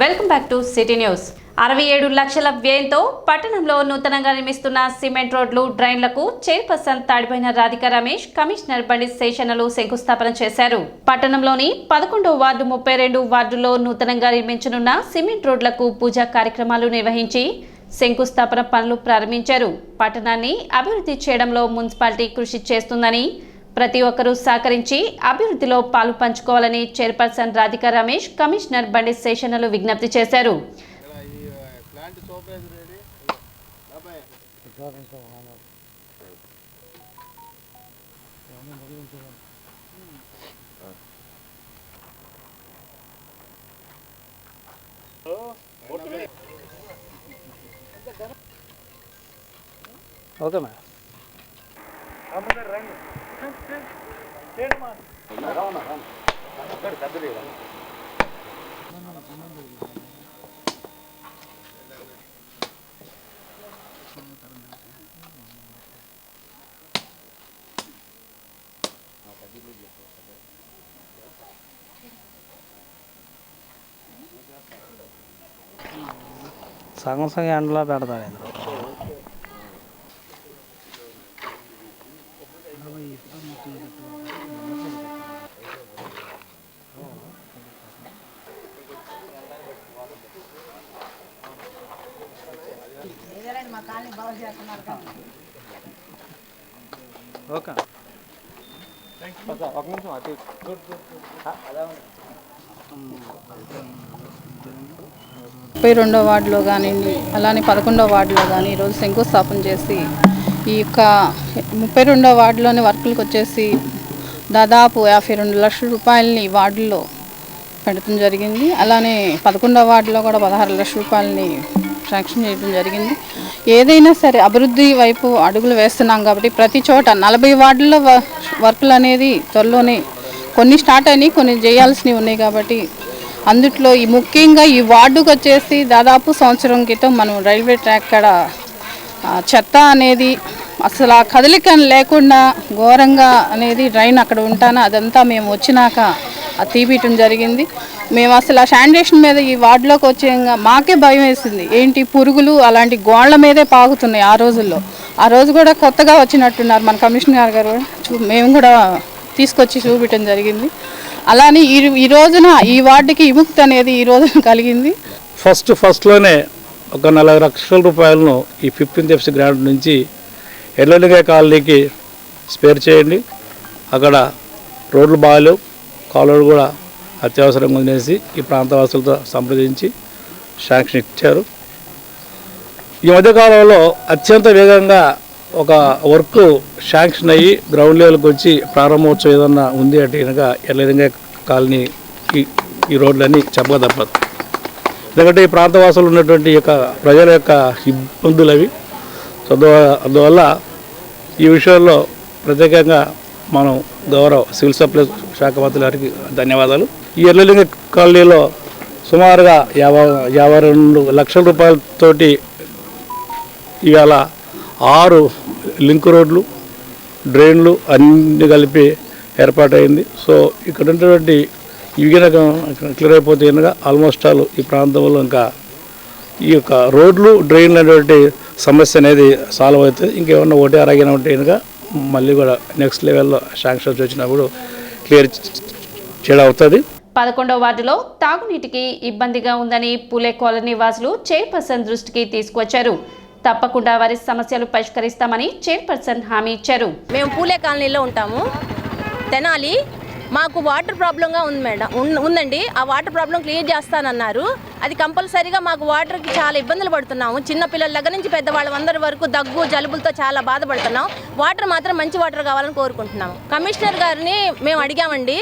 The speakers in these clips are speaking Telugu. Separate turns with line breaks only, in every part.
Welcome back to city news. 67 లక్షల వ్యయంతో పట్టణంలో నూతనంగా నిర్మిస్తున్న సిమెంట్ రోడ్లు, డ్రైన్లకు చైర్పర్సన్ తాడిపోయిన రాధిక రమేష్, కమిషనర్ బండి శేషన్నలు శంకుస్థాపన చేశారు. పట్టణంలోని 11వ వార్డు, 32 వార్డుల్లో నూతనంగా నిర్మించనున్న సిమెంట్ రోడ్లకు పూజా కార్యక్రమాలు నిర్వహించి శంకుస్థాపన పనులు ప్రారంభించారు. పట్టణాన్ని అభివృద్ధి చేయడంలో మున్సిపాలిటీ కృషి చేస్తుందని, ప్రతి ఒక్కరూ సహకరించి అభివృద్ధిలో పాలు పంచుకోవాలని చైర్పర్సన్ రాధిక రమేష్, కమిషనర్ బండి శేషన్నలు విజ్ఞప్తి చేశారు.
Okay madam. సగం సగం ఎండలో పెడతాడు ఇందులో. ఓకే
32వ వార్డులో కానివ్వండి, అలానే 11వ వార్డులో కానీ ఈరోజు శంకుస్థాపన చేసి ఈ యొక్క 32వ వార్డులోని వర్కులకు వచ్చేసి దాదాపు 52 లక్షల రూపాయలని వార్డుల్లో పెడతం జరిగింది. అలానే 11వ వార్డులో కూడా 16 లక్షల రూపాయలని శాంక్షన్ చేయడం జరిగింది. ఏదైనా సరే అభివృద్ధి వైపు అడుగులు వేస్తున్నాం కాబట్టి ప్రతి చోట 40 వార్డుల్లో వర్కులు అనేది త్వరలోనే కొన్ని స్టార్ట్ అయినాయి, కొన్ని చేయాల్సినవి ఉన్నాయి. కాబట్టి అందుట్లో ఈ ముఖ్యంగా ఈ వార్డుకు వచ్చేసి దాదాపు సంవత్సరం క్రితం మనం రైల్వే ట్రాక్ కాడ చెత్త అనేది అసలు ఆ కదలిక లేకుండా ఘోరంగా అనేది డ్రైన్ అక్కడ ఉంటాను, అదంతా మేము వచ్చినాక అది తీపియటం జరిగింది. మేము అసలు ఆ శానిటేషన్ మీద ఈ వార్డులోకి వచ్చేయంగా మాకే భయం వేసింది. ఏంటి పురుగులు అలాంటి గోళ్ల మీదే పాకుతున్నాయి. ఆ రోజుల్లో ఆ రోజు కూడా కొత్తగా వచ్చినట్టున్నారు మన కమిషనర్ గారు, మేము కూడా తీసుకొచ్చి చూపించడం జరిగింది. అలానే ఈ రోజున ఈ వార్డుకి విముక్తి అనేది ఈ రోజున కలిగింది.
ఫస్ట్లోనే ఒక 40 లక్షల రూపాయలను ఈ 15th FC గ్రాంట్ నుంచి ఎర్రలింగ కాలనీకి స్పేర్ చేయండి. అక్కడ రోడ్లు బాగాలేవు, కాలువలు కూడా అత్యవసరంగా ఉండేసి ఈ ప్రాంతవాసులతో సంప్రదించి శాంక్షన్ ఇచ్చారు. ఈ మధ్యకాలంలో అత్యంత వేగంగా ఒక వర్క్ శాంక్షన్ అయ్యి గ్రౌండ్ లెవెల్కి వచ్చి ప్రారంభోత్సవం ఏదన్నా ఉంది అంటే కనుక ఎర్రలింగ కాలనీ ఈ రోడ్లన్నీ చెప్పక తప్పదు. ఎందుకంటే ఈ ప్రాంతవాసులు ఉన్నటువంటి యొక్క ప్రజల యొక్క ఇబ్బందులు అవి. సో అందువల్ల ఈ విషయంలో ప్రత్యేకంగా మనం గౌరవ సివిల్ సప్లై శాఖ మంత్రి గారికి ధన్యవాదాలు. ఈ ఎర్రలింగ కాలనీలో సుమారుగా 52 లక్షల రూపాయలతోటి ఇవాళ 6 లింక్ రోడ్లు, డ్రైన్లు అన్నీ కలిపి ఏర్పాటైంది. సో ఇక్కడ ఉన్నటువంటి ఇవి క్లియర్ అయిపోతే కనుక ఆల్మోస్ట్ ఆల్ ఈ ప్రాంతంలో ఇంకా ఈ యొక్క రోడ్లు, డ్రైన్లు అనేటువంటి సమస్య అనేది సాల్వ్ అవుతుంది. ఇంకేమన్నా ఒకటి అరగిన ఉంటే కనుక మళ్ళీ కూడా నెక్స్ట్ లెవెల్లో శాంక్షన్స్ వచ్చినప్పుడు క్లియర్ చేయడం అవుతుంది.
11వ వార్డులో తాగునీటికి ఇబ్బందిగా ఉందని పూలే కాలనీ వాసులు చైర్పర్సన్ దృష్టికి తీసుకువచ్చారు. తప్పకుండా వారి సమస్యలు పరిష్కరిస్తామని చైర్పర్సన్ హామీ ఇచ్చారు.
మేము పూలే కాలనీలో ఉంటాము, తెనాలి. మాకు వాటర్ ప్రాబ్లంగా ఉంది మేడం, ఉందండి. ఆ వాటర్ ప్రాబ్లం క్లియర్ చేస్తానన్నారు. అది కంపల్సరీగా మాకు వాటర్కి చాలా ఇబ్బందులు పడుతున్నాము. చిన్నపిల్లల దగ్గర నుంచి పెద్దవాళ్ళందరి వరకు దగ్గు, జలుబులతో చాలా బాధపడుతున్నాం. వాటర్ మాత్రం మంచి వాటర్ కావాలని కోరుకుంటున్నాము. కమిషనర్ గారిని మేము అడిగామండి,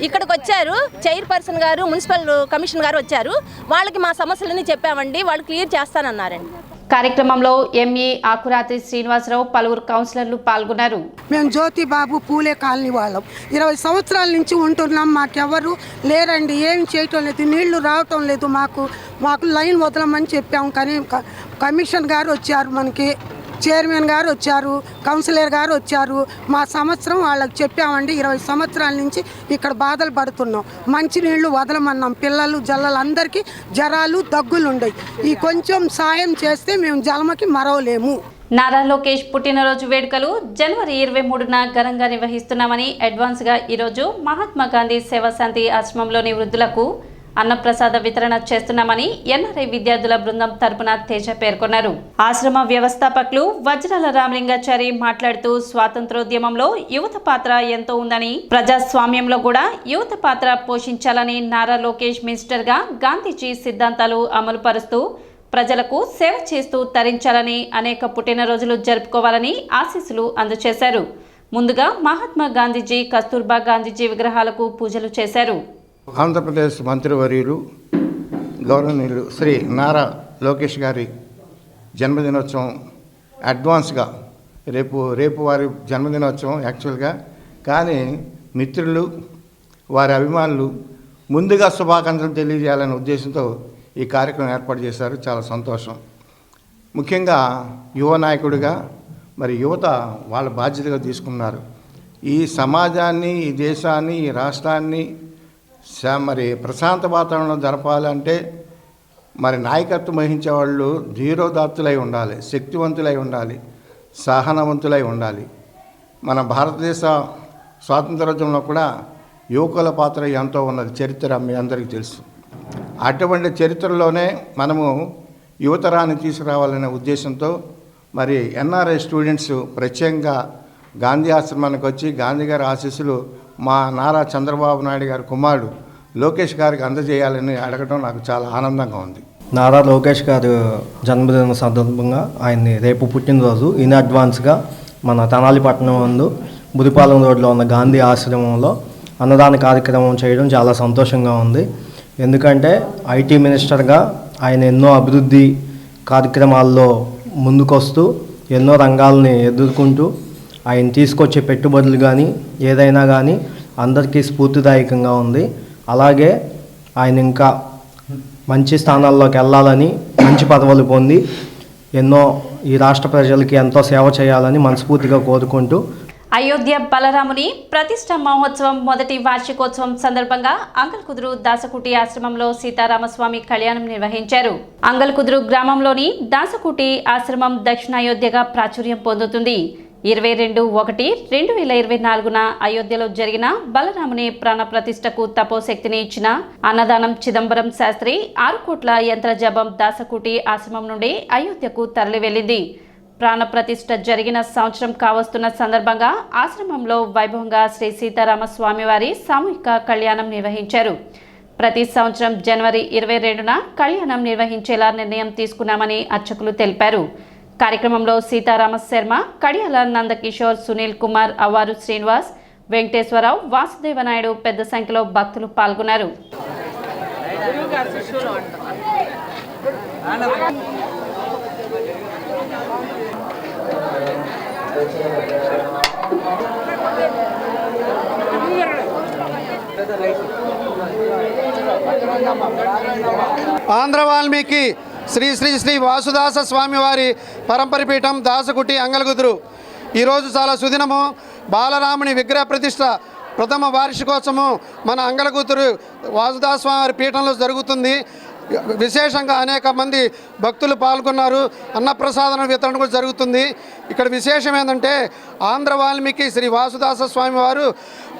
ఇక్కడికి వచ్చారు. చైర్పర్సన్ గారు, మున్సిపల్ కమిషనర్ గారు వచ్చారు. వాళ్ళకి మా సమస్యలన్నీ చెప్పామండి, వాళ్ళు క్లియర్ చేస్తానన్నారండి.
కార్యక్రమంలో ఎంఈ ఆకురాత్రి శ్రీనివాసరావు, పలువురు కౌన్సిలర్లు పాల్గొన్నారు.
మేము జ్యోతిబాబు పూలే కాలనీ వాళ్ళం, 20 సంవత్సరాల నుంచి ఉంటున్నాం. మాకెవరు లేరండి, ఏం చేయటం లేదు, నీళ్లు రావటం లేదు. మాకు లైన్ వదలమని చెప్పాము, కానీ కమిషన్ గారు వచ్చారు. మనకి చైర్మన్ గారు వచ్చారు, కౌన్సిలర్ గారు వచ్చారు. మా సంవత్సరం వాళ్ళకి చెప్పామండి, 20 సంవత్సరాల నుంచి ఇక్కడ బాధలు పడుతున్నాం. మంచినీళ్ళు వదలమన్నాం. పిల్లలు జల్లలు అందరికీ జ్వరాలు దగ్గులు ఉన్నాయి. ఈ కొంచెం సాయం చేస్తే మేము జలమకి మరవలేము.
నారా లోకేష్ పుట్టినరోజు వేడుకలు జనవరి 23న ఘనంగా నిర్వహిస్తున్నామని అడ్వాన్స్గా ఈరోజు మహాత్మా గాంధీ సేవా శాంతి ఆశ్రమంలోని వృద్ధులకు అన్నప్రసాద వితరణ చేస్తున్నామని ఎన్ఆర్ఐ విద్యార్థుల బృందం తరపున తేజ పేర్కొన్నారు. ఆశ్రమ వ్యవస్థాపకులు వజ్రాల రామలింగాచారి మాట్లాడుతూ స్వాతంత్రోద్యమంలో యువత పాత్ర ఎంతో ఉందని, ప్రజాస్వామ్యంలో కూడా యువత పాత్ర పోషించాలని, నారా లోకేష్ మినిస్టర్గా గాంధీజీ సిద్ధాంతాలు అమలు పరుస్తూ ప్రజలకు సేవ చేస్తూ తరించాలని, అనేక పుట్టినరోజులు జరుపుకోవాలని ఆశీస్సులు అందజేశారు. ముందుగా మహాత్మా గాంధీజీ, కస్తూర్బా గాంధీజీ విగ్రహాలకు పూజలు చేశారు.
ఆంధ్రప్రదేశ్ మంత్రివర్యులు గౌరవనీయులు శ్రీ నారా లోకేష్ గారి జన్మదినోత్సవం అడ్వాన్స్గా రేపు వారి జన్మదినోత్సవం యాక్చువల్గా, కానీ మిత్రులు వారి అభిమానులు ముందుగా శుభాకాంక్షలు తెలియజేయాలనే ఉద్దేశంతో ఈ కార్యక్రమం ఏర్పాటు చేశారు. చాలా సంతోషం. ముఖ్యంగా యువ నాయకుడిగా మరి యువత వాళ్ళ బాధ్యతగా తీసుకున్నారు. ఈ సమాజాన్ని, ఈ దేశాన్ని, ఈ రాష్ట్రాన్ని మరి ప్రశాంత వాతావరణంలో జరపాలంటే మరి నాయకత్వం వహించే వాళ్ళు ధీరోదాత్తులై ఉండాలి, శక్తివంతులై ఉండాలి, సహనవంతులై ఉండాలి. మన భారతదేశ స్వాతంత్రోద్యమంలో కూడా యువకుల పాత్ర ఎంతో ఉన్నది, చరిత్ర మీ అందరికీ తెలుసు. అటువంటి చరిత్రలోనే మనము యువతరాన్ని తీసుకురావాలనే ఉద్దేశంతో మరి ఎన్ఆర్ఐ స్టూడెంట్స్ ప్రత్యేకంగా గాంధీ ఆశ్రమానికి వచ్చి గాంధీ గారి ఆశీస్సులు మా నారా చంద్రబాబు నాయుడు గారి కుమారుడు లోకేష్ గారికి అందజేయాలని అడగడం నాకు చాలా ఆనందంగా ఉంది.
నారా లోకేష్ గారు జన్మదిన సందర్భంగా ఆయన్ని రేపు పుట్టినరోజు ఇన్ అడ్వాన్స్గా మన తెనాలిపట్నం నందు బురిపాలెం రోడ్లో ఉన్న గాంధీ ఆశ్రమంలో అన్నదాన కార్యక్రమం చేయడం చాలా సంతోషంగా ఉంది. ఎందుకంటే ఐటీ మినిస్టర్గా ఆయన ఎన్నో అభివృద్ధి కార్యక్రమాల్లో ముందుకొస్తూ ఎన్నో రంగాలని ఎదుర్కొంటూ ఆయన తీసుకొచ్చే పెట్టుబడులు కానీ ఏదైనా కానీ అందరికీ స్ఫూర్తిదాయకంగా ఉంది. అలాగే ఆయన ఇంకా మంచి స్థానాల్లోకి వెళ్ళాలని, మంచి పదవులు పొంది ఎన్నో ఈ రాష్ట్ర ప్రజలకి ఎంతో సేవ చేయాలని మనస్ఫూర్తిగా కోరుకుంటూ
అయోధ్య బలరాముని ప్రతిష్ట మహోత్సవం మొదటి వార్షికోత్సవం సందర్భంగా అంగల్కుదురు దాసకుటి ఆశ్రమంలో సీతారామస్వామి కళ్యాణం నిర్వహించారు. అంగల్కుదురు గ్రామంలోని దాసకుటి ఆశ్రమం దక్షిణాయోధ్యగా ప్రాచుర్యం పొందుతుంది. 22/1/2024న అయోధ్యలో జరిగిన బలరాముని ప్రాణ ప్రతిష్టకు తపోశక్తిని ఇచ్చిన అన్నదానం చిదంబరం శాస్త్రి 6 కోట్ల యంత్ర జపం దాసకుటి ఆశ్రమం నుండి అయోధ్యకు తరలి వెళ్ళింది. ప్రాణ ప్రతిష్ఠ జరిగిన సంవత్సరం కావస్తున్న సందర్భంగా ఆశ్రమంలో వైభవంగా శ్రీ సీతారామ స్వామివారి సామూహిక కళ్యాణం నిర్వహించారు. ప్రతి సంవత్సరం జనవరి 22న కళ్యాణం నిర్వహించేలా నిర్ణయం తీసుకున్నామని అర్చకులు తెలిపారు. కార్యక్రమంలో సీతారామ శర్మ, కడియాల నందకిషోర్, సునీల్ కుమార్, అవ్వారు శ్రీనివాస్, వెంకటేశ్వరరావు, వాసుదేవనాయుడు పెద్ద సంఖ్యలో భక్తులు పాల్గొన్నారు.
ఆంధ్ర వాల్మీకి శ్రీ శ్రీ శ్రీ వాసుదాస స్వామివారి పరంపరిపీఠం దాసకుటి అంగల్కుదురు. ఈరోజు చాలా సుదినము. బాలరాముని విగ్రహ ప్రతిష్ట ప్రథమ వార్షికోత్సవం మన అంగల్కుదురు వాసుదాస స్వామివారి పీఠంలో జరుగుతుంది. విశేషంగా అనేక మంది భక్తులు పాల్గొన్నారు. అన్నప్రసాదన వితరణ కూడా జరుగుతుంది. ఇక్కడ విశేషం ఏంటంటే ఆంధ్ర వాల్మీకి శ్రీ వాసుదాస స్వామి వారు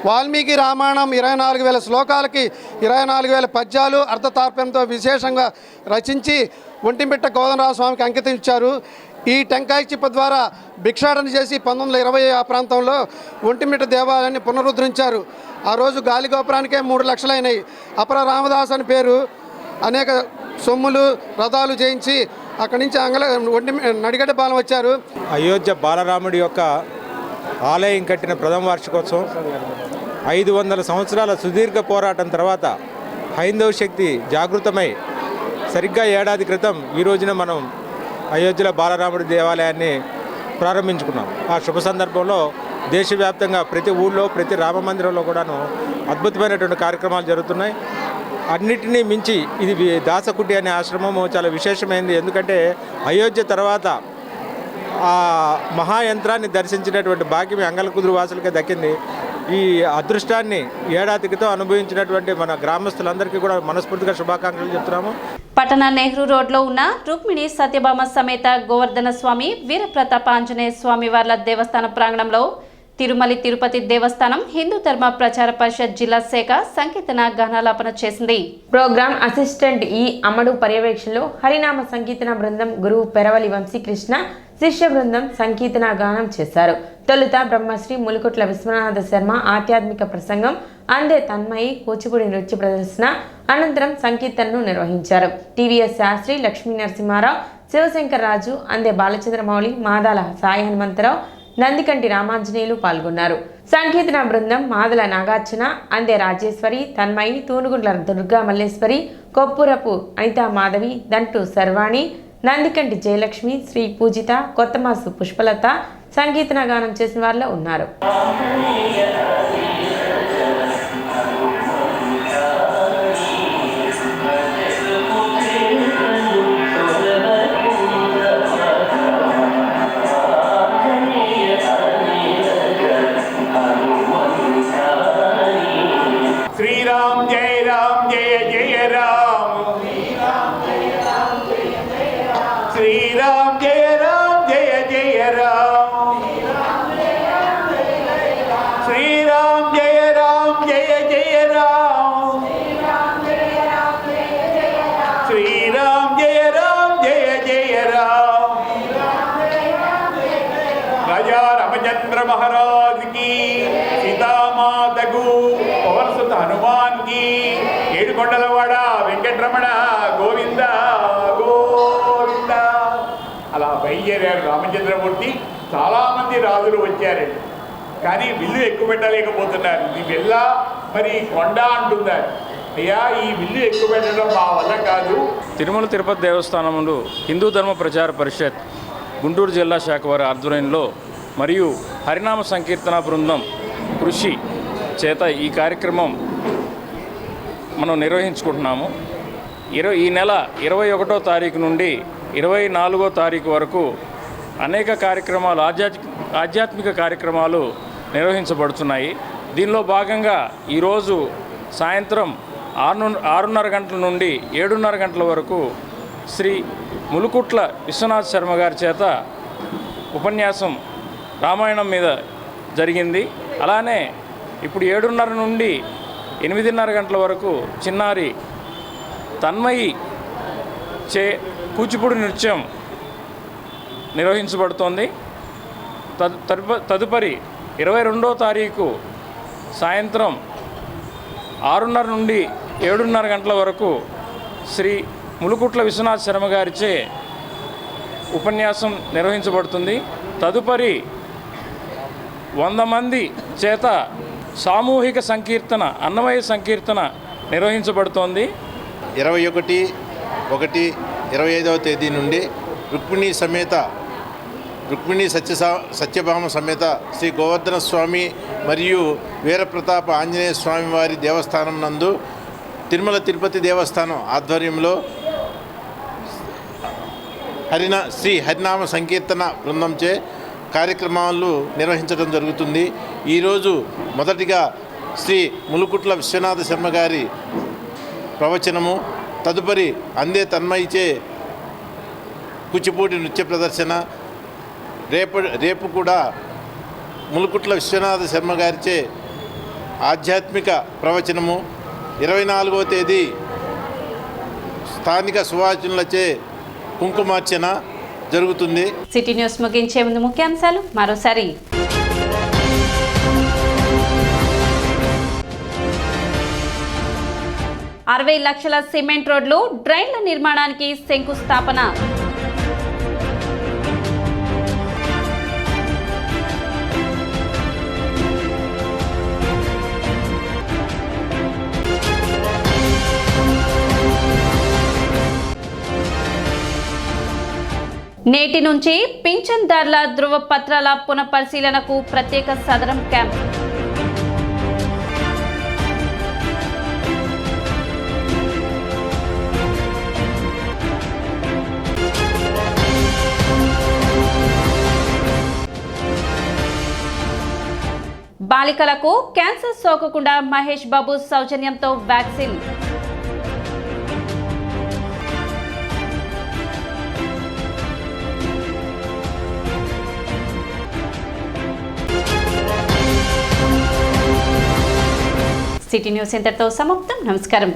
వాల్మీకి రామాయణం 24,000 శ్లోకాలకి 24,000 పద్యాలు అర్ధతార్పణంతో విశేషంగా రచించి ఒంటిమిట్ట గోవిందరావు స్వామికి అంకితం ఇచ్చారు. ఈ టెంకాయ చిప్ప ద్వారా భిక్షాటన చేసి 1920 ఆ ప్రాంతంలో ఒంటిమిట్ట దేవాలయాన్ని పునరుద్ధరించారు. ఆ రోజు గాలిగోపురానికే 3 లక్షలు అయినాయి. అపర రామదాస్ అని పేరు. అనేక సొమ్ములు రథాలు చేయించి అక్కడి నుంచి నడిగడ్డ పాలన వచ్చారు.
అయోధ్య బాలరాముడి యొక్క ఆలయం కట్టిన ప్రథమ వార్షికోత్సవం 500 సంవత్సరాల సుదీర్ఘ పోరాటం తర్వాత హైందవ శక్తి జాగృతమై సరిగ్గా ఏడాది క్రితం ఈ రోజున మనం అయోధ్యలో బాలరాముడి దేవాలయాన్ని ప్రారంభించుకున్నాం. ఆ శుభ సందర్భంలో దేశవ్యాప్తంగా ప్రతి ఊళ్ళో ప్రతి రామ మందిరంలో కూడాను అద్భుతమైనటువంటి కార్యక్రమాలు జరుగుతున్నాయి. అన్నిటినీ మించి ఇది దాసకుటి అనే ఆశ్రమము చాలా విశేషమైనది. ఎందుకంటే అయోధ్య తర్వాత ఆ మహాయంత్రాన్ని దర్శించినటువంటి భాగ్యం అంగలకుదురు వాసులకే దక్కింది. ఈ అదృష్టాన్ని ఏడాది క్రితం అనుభవించినటువంటి మన గ్రామస్తులందరికీ కూడా మనస్ఫూర్తిగా శుభాకాంక్షలు చెప్తున్నాము.
పట్టణ నెహ్రూ రోడ్లో ఉన్న రుక్మిణి సత్యభామ సమేత గోవర్ధన స్వామి వీరప్రతాప ఆంజనేయ స్వామి వార్ల దేవస్థాన ప్రాంగణంలో తిరుమల తిరుపతి దేవస్థానం హిందూ ధర్మ ప్రచార పరిషత్ జిల్లా శాఖ సంకీర్తన గానాలాపన చేసింది.
ప్రోగ్రామ్ అసిస్టెంట్ ఈ అమడు పర్యవేక్షణలో హరినామ సంకీర్తన బృందం గురువు పెరవలి వంశీకృష్ణ శిష్య బృందం సంకీర్తన గానం చేశారు. తొలుత బ్రహ్మశ్రీ ములుకుట్ల విశ్వనాథ శర్మ ఆధ్యాత్మిక ప్రసంగం, అందే తన్మయి కూచిపూడి నృత్య ప్రదర్శన అనంతరం సంకీర్తనను నిర్వహించారు. టీవీఎస్ శాస్త్రి, లక్ష్మీ నరసింహారావు, శివశంకర్ రాజు, అందే బాలచంద్రమౌళి, మాదాల సాయి హనుమంతరావు, నందికంటి రామాంజనేయులు పాల్గొన్నారు. సంకీర్తన బృందం మాదల నాగార్జున, అందే రాజేశ్వరి, తన్మయి, తూనుగుండ్ల దుర్గా మల్లేశ్వరి, కొప్పురపు అనితా మాధవి, దంటు శర్వాణి, నందికంటి జయలక్ష్మి, శ్రీ పూజిత, కొత్తమాసు పుష్పలత సంకీర్తన గానం చేసిన వారిలో ఉన్నారు.
శ్రీరామ్ జయ రామ్ జయ జయ రామ్, శ్రీరామ్ జయ రామ్ జయ జయ రామ్, శ్రీరామ్ జయ రామ్ జయ జయ రామ్, శ్రీరామ్ జయ రామ్ జయ జయ రామ్. రాజా రామచంద్ర మహారాజ్ కి, సీతామాతకు, పవన్ సుత హనుమాన్ కి, ఏడుకొండలవాడ వెంకటరమణ గోవింద గోవింద. అలా బయలుదేరారు రామచంద్రమూర్తి. చాలామంది రాజులు వచ్చారండి, కానీ విల్లు ఎక్కువ పెట్టలేకపోతున్నారు. ఇది వెళ్ళ మరి కొండ అంటున్నారు. అయ్యా, ఈ విల్లు ఎక్కువ పెట్టడం మా వల్ల కాదు.
తిరుమల తిరుపతి దేవస్థానంలో హిందూ ధర్మ ప్రచార పరిషత్ గుంటూరు జిల్లా శాఖ వారి ఆధ్వర్యంలో మరియు హరినామ సంకీర్తన బృందం కృషి చేత ఈ కార్యక్రమం మనం నిర్వహించుకుంటున్నాము. ఈ నెల 21వ తారీఖు నుండి 24వ తారీఖు వరకు అనేక కార్యక్రమాలు, ఆధ్యాత్మిక కార్యక్రమాలు నిర్వహించబడుతున్నాయి. దీనిలో భాగంగా ఈరోజు సాయంత్రం 6:30 గంటల నుండి 7:30 గంటల వరకు శ్రీ ములుకుట్ల విశ్వనాథ శర్మ గారి చేత ఉపన్యాసం రామాయణం మీద జరిగింది. అలానే ఇప్పుడు 7:30 నుండి 8:30 గంటల వరకు చిన్నారి తన్మయి చే కూచిపూడి నృత్యం నిర్వహించబడుతోంది. తదుపరి 22వ తారీఖు సాయంత్రం 6:30 నుండి 7:30 గంటల వరకు శ్రీ ములుకుట్ల విశ్వనాథ శర్మ గారిచే ఉపన్యాసం నిర్వహించబడుతుంది. తదుపరి 100 మంది చేత సామూహిక సంకీర్తన, అన్నమయ సంకీర్తన నిర్వహించబడుతోంది.
21/1/25వ తేదీ నుండి రుక్మిణి సత్యభామ సమేత శ్రీ గోవర్ధన స్వామి మరియు వీరప్రతాప ఆంజనేయ స్వామి వారి దేవస్థానం నందు తిరుమల తిరుపతి దేవస్థానం ఆధ్వర్యంలో శ్రీ హరినామ సంకీర్తన బృందంచే కార్యక్రమాలు నిర్వహించడం జరుగుతుంది. ఈరోజు మొదటిగా శ్రీ ములుకుట్ల విశ్వనాథ శర్మ గారి ప్రవచనము, తదుపరి అందే తన్మయిచే కూచిపూడి నృత్య ప్రదర్శన, రేపు కూడా ములుకుట్ల విశ్వనాథ శర్మ గారిచే ఆధ్యాత్మిక ప్రవచనము, 24వ తేదీ స్థానిక సువాచనలచే కుంకుమార్చన జరుగుతుంది.
సిటీ న్యూస్ ముగించే ముందు ముఖ్యాంశాలు మరోసారి. $60 లక్షల సిమెంట్ రోడ్లు, డ్రైన్ల నిర్మాణానికి శంకుస్థాపన. నేటి నుంచి పింఛన్దారుల ధృవపత్రాల పునఃపరిశీలనకు ప్రత్యేక సదరం క్యాంప్. బాలికలకు క్యాన్సర్ సోకకుండా మహేష్ బాబు సౌజన్యంతో వ్యాక్సిన్. సిటీ న్యూస్ ఇంతటితో సమాప్తం. నమస్కారం.